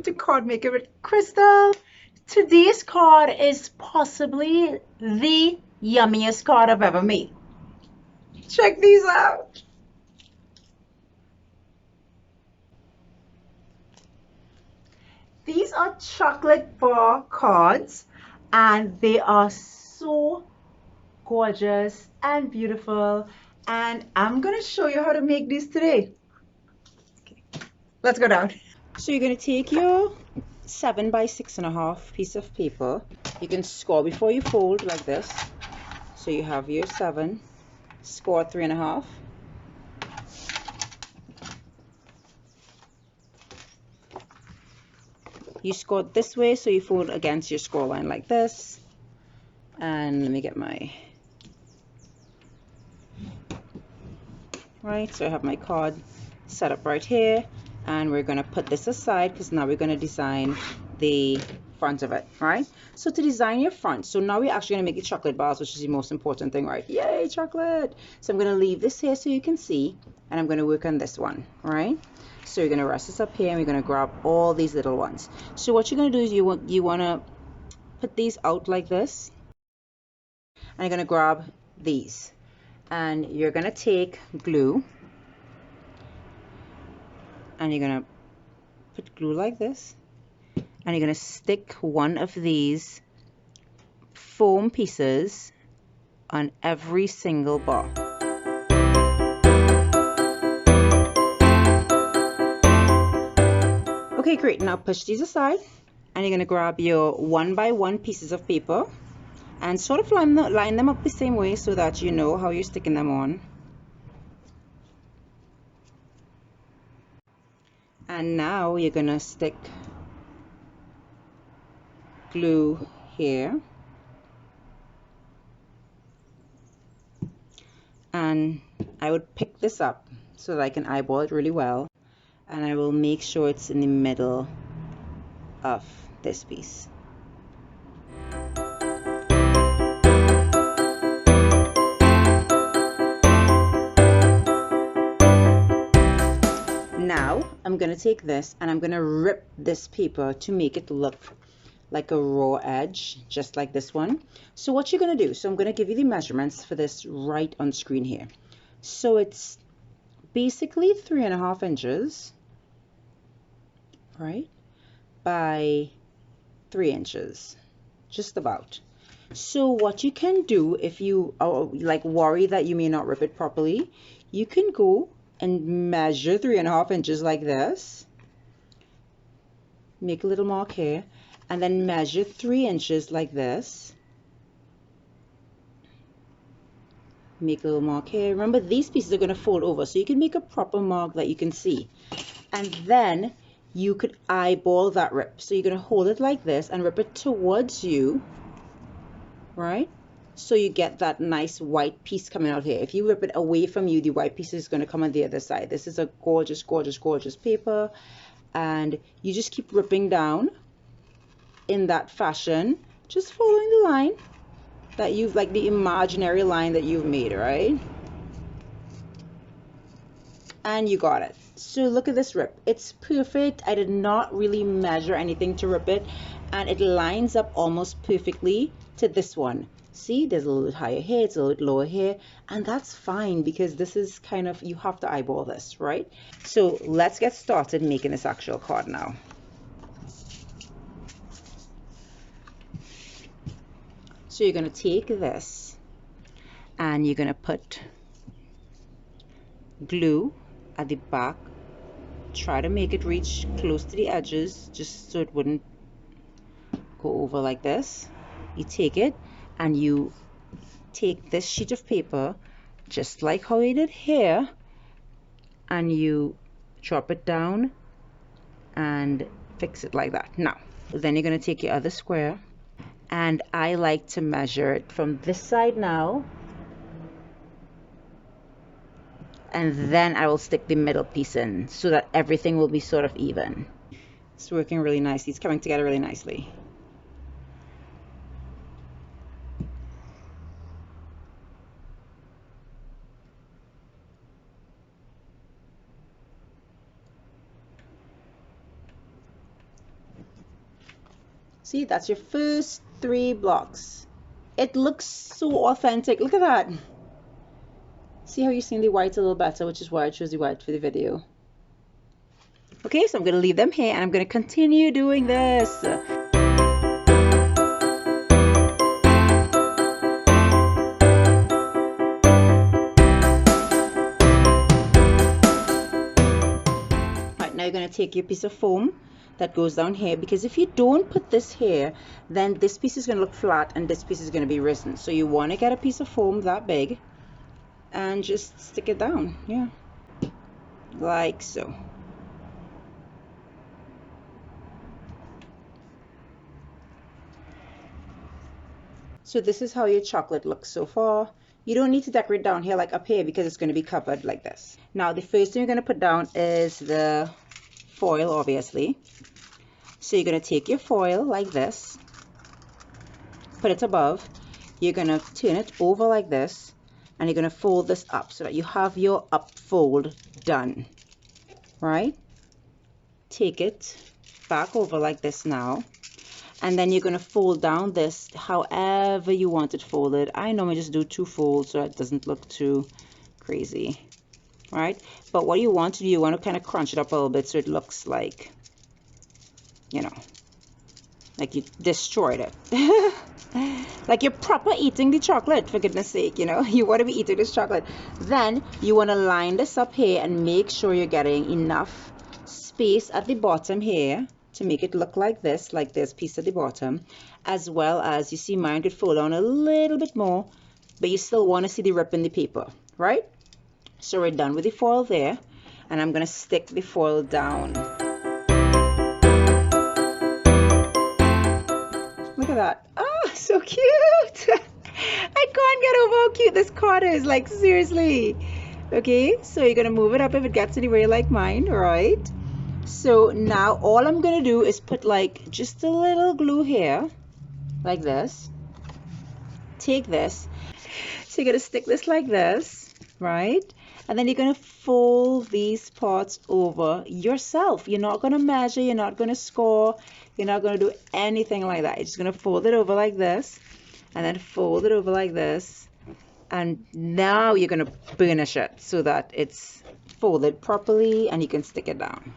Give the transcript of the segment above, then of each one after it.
welcome to Card Maker with Crystal. Today's card is possibly the yummiest card I've ever made. Check these out. These are chocolate bar cards and they are so gorgeous and beautiful, and I'm gonna show you how to make these today. Let's go down. So you're going to take your 7 by 6.5 piece of paper. You can score before you fold like this. So you have your 7, score 3.5. You score this way, so you fold against your score line like this. And let me get my... Right, so I have my card set up right here. And we're going to put this aside because now we're going to design the front of it, right? So to design your front, so now we're actually going to make the chocolate bars, which is the most important thing, right? Yay, chocolate! So I'm going to leave this here so you can see, and I'm going to work on this one, right? So you're going to rest this up here, and we're going to grab all these little ones. So what you're going to do is you want to put these out like this, and you're going to grab these, and you're going to take glue, and you're going to put glue like this, and you're going to stick one of these foam pieces on every single bar. Okay, great. Now push these aside, and you're going to grab your 1 by 1 pieces of paper and sort of line them up the same way so that you know how you're sticking them on. And now you're going to stick glue here, and I would pick this up so that I can eyeball it really well, and I will make sure it's in the middle of this piece. Now I'm going to take this and I'm going to rip this paper to make it look like a raw edge, just like this one. So what you're going to do, so I'm going to give you the measurements for this right on screen here. So it's basically 3.5 inches, right, by 3 inches, just about. So what you can do if you are like worry that you may not rip it properly, you can go and measure 3.5 inches like this, make a little mark here, and then measure 3 inches like this, make a little mark here. Remember, these pieces are going to fold over, so you can make a proper mark that you can see, and then you could eyeball that rip. So you're going to hold it like this and rip it towards you, right? So you get that nice white piece coming out here. If you rip it away from you, the white piece is going to come on the other side. This is a gorgeous, gorgeous, gorgeous paper, and you just keep ripping down in that fashion, just following the line that you've, like the imaginary line that you've made, right? And you got it. So look at this rip. It's perfect. I did not really measure anything to rip it, and it lines up almost perfectly to this one. See, there's a little bit higher here, it's a little bit lower here, and that's fine because this is kind of, you have to eyeball this, right? So let's get started making this actual card now. So you're going to take this and you're going to put glue at the back. Try to make it reach close to the edges just so it wouldn't go over like this. You take it and you take this sheet of paper just like how we did here, and you drop it down and fix it like that. Now then you're going to take your other square, and I like to measure it from this side now, and then I will stick the middle piece in so that everything will be sort of even. It's working really nicely. It's coming together really nicely. See, that's your first 3 blocks. It looks so authentic. Look at that. See how you're seeing the white a little better, which is why I chose the white for the video. Okay, so I'm going to leave them here and I'm going to continue doing this. Now you're going to take your piece of foam that goes down here, because if you don't put this here, then this piece is going to look flat and this piece is going to be risen. So you want to get a piece of foam that big and just stick it down, yeah, like so. So this is how your chocolate looks so far. You don't need to decorate down here like up here because it's going to be covered like this. Now the first thing you're going to put down is the foil, obviously. So you're going to take your foil like this, put it above, you're going to turn it over like this, and you're going to fold this up so that you have your up fold done, right? Take it back over like this now, and then you're going to fold down this however you want it folded. I normally just do 2 folds so it doesn't look too crazy, right? But what you want to do, you want to kind of crunch it up a little bit so it looks like, you know, like you destroyed it. Like you're proper eating the chocolate, for goodness sake, you know. You want to be eating this chocolate. Then you want to line this up here and make sure you're getting enough space at the bottom here to make it look like this, like there's piece at the bottom, as well as, you see mine could fold down a little bit more, but you still want to see the rip in the paper, right? So we're done with the foil there, and I'm going to stick the foil down. Look at that. Oh, so cute. I can't get over how cute this card is, like seriously. Okay, so you're going to move it up if it gets anywhere like mine, right? So now all I'm going to do is put like just a little glue here, like this. Take this. So you're going to stick this like this, right? And then you're going to fold these parts over yourself. You're not going to measure, you're not going to score, you're not going to do anything like that. You're just going to fold it over like this, and then fold it over like this. And now you're going to burnish it so that it's folded properly and you can stick it down.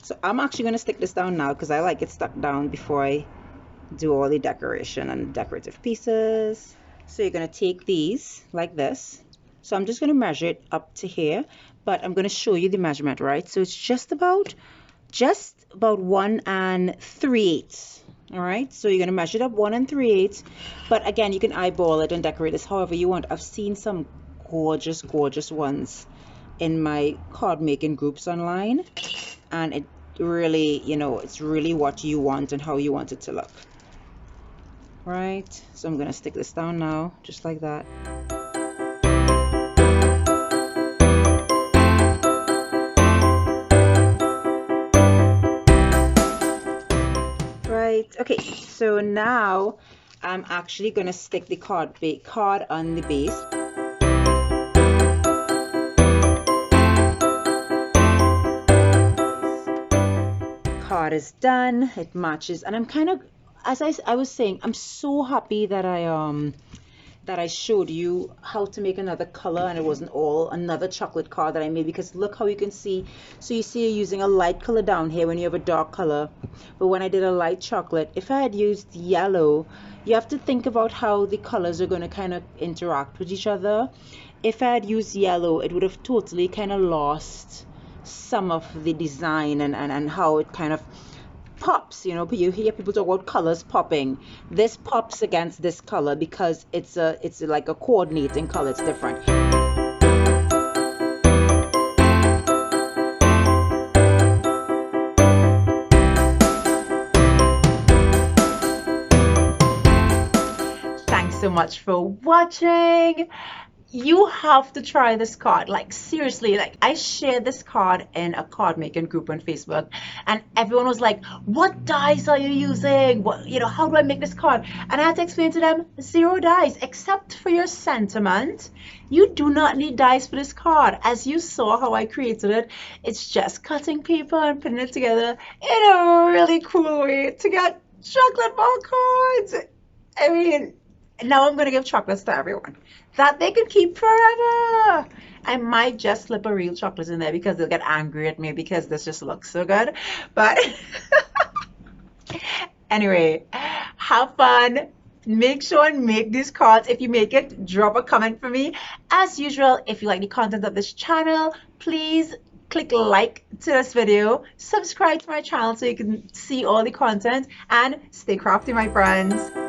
So I'm actually going to stick this down now because I like it stuck down before I do all the decoration and decorative pieces. So you're going to take these like this. So I'm just going to measure it up to here, but I'm going to show you the measurement, right? So it's just about 1 3/8. All right, so you're going to measure it up 1 3/8, but again, you can eyeball it and decorate this however you want. I've seen some gorgeous ones in my card making groups online, and it really, you know, it's really what you want and how you want it to look, right? So I'm going to stick this down now, just like that. Okay, so now I'm actually going to stick the card on the base. Card is done, it matches, and I'm kind of, as I was saying, I'm so happy that I showed you how to make another color and it wasn't all another chocolate card that I made, because look how you can see. So you see you're using a light color down here when you have a dark color, but when I did a light chocolate, if I had used yellow, you have to think about how the colors are going to kind of interact with each other. If I had used yellow, it would have totally kind of lost some of the design and how it kind of pops. You know, you hear people talk about colors popping. This pops against this color because it's like a coordinating color. It's different. Thanks so much for watching. you have to try this card. Like seriously, like I shared this card in a card making group on Facebook, and everyone was like, what dies are you using? What, you know, how do I make this card? And I had to explain to them, zero dies except for your sentiment. You do not need dice for this card. As you saw how I created it, it's just cutting paper and putting it together in a really cool way to get chocolate ball cards. I mean, now I'm going to give chocolates to everyone that they can keep forever. I might just slip a real chocolate in there because they'll get angry at me because this just looks so good. But anyway, have fun. Make sure and make these cards. If you make it, drop a comment for me. As usual, if you like the content of this channel, please click like to this video, subscribe to my channel so you can see all the content, and stay crafty, my friends.